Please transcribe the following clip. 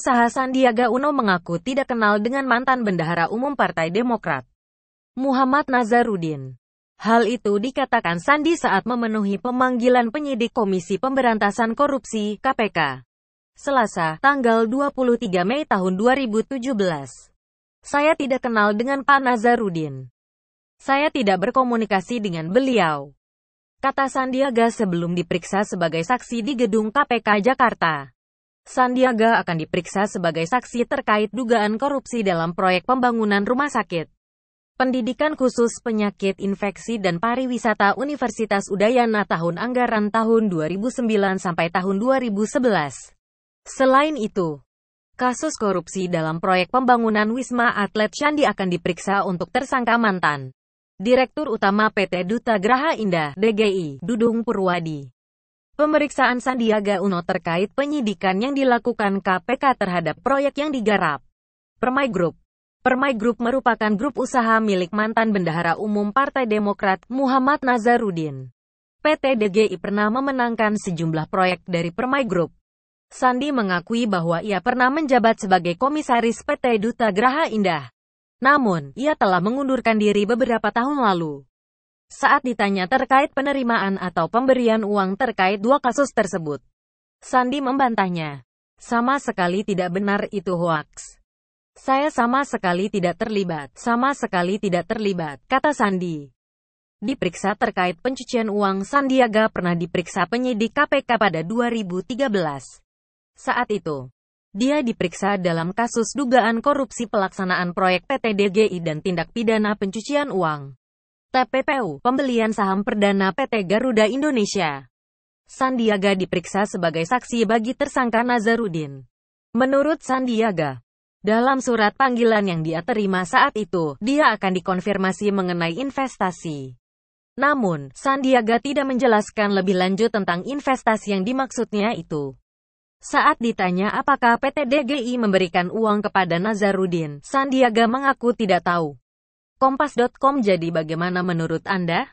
usaha Sandiaga Uno mengaku tidak kenal dengan mantan Bendahara Umum Partai Demokrat, Muhammad Nazarudin. Hal itu dikatakan Sandi saat memenuhi pemanggilan penyidik Komisi Pemberantasan Korupsi (KPK), Selasa, tanggal 23 Mei tahun 2017. Saya tidak kenal dengan Pak Nazarudin. Saya tidak berkomunikasi dengan beliau, kata Sandiaga sebelum diperiksa sebagai saksi di gedung KPK Jakarta. Sandiaga akan diperiksa sebagai saksi terkait dugaan korupsi dalam proyek pembangunan rumah sakit pendidikan khusus penyakit infeksi dan pariwisata Universitas Udayana tahun anggaran tahun 2009 sampai tahun 2011. Selain itu, kasus korupsi dalam proyek pembangunan Wisma Atlet Candi akan diperiksa untuk tersangka mantan Direktur Utama PT Duta Graha Indah (DGI), Dudung Purwadi. Pemeriksaan Sandiaga Uno terkait penyidikan yang dilakukan KPK terhadap proyek yang digarap Permai Group. Permai Group merupakan grup usaha milik mantan Bendahara Umum Partai Demokrat, Muhammad Nazarudin. PT DGI pernah memenangkan sejumlah proyek dari Permai Group. Sandi mengakui bahwa ia pernah menjabat sebagai komisaris PT Duta Graha Indah. Namun, ia telah mengundurkan diri beberapa tahun lalu. Saat ditanya terkait penerimaan atau pemberian uang terkait dua kasus tersebut, Sandi membantahnya. Sama sekali tidak benar, itu hoaks. Saya sama sekali tidak terlibat, kata Sandi. Diperiksa terkait pencucian uang, Sandiaga pernah diperiksa penyidik KPK pada 2013. Saat itu, dia diperiksa dalam kasus dugaan korupsi pelaksanaan proyek PT DGI dan tindak pidana pencucian uang (TPPU), pembelian saham perdana PT Garuda Indonesia. Sandiaga diperiksa sebagai saksi bagi tersangka Nazarudin. Menurut Sandiaga, dalam surat panggilan yang dia terima saat itu, dia akan dikonfirmasi mengenai investasi. Namun, Sandiaga tidak menjelaskan lebih lanjut tentang investasi yang dimaksudnya itu. Saat ditanya apakah PT DGI memberikan uang kepada Nazarudin, Sandiaga mengaku tidak tahu. Kompas.com. Jadi bagaimana menurut Anda?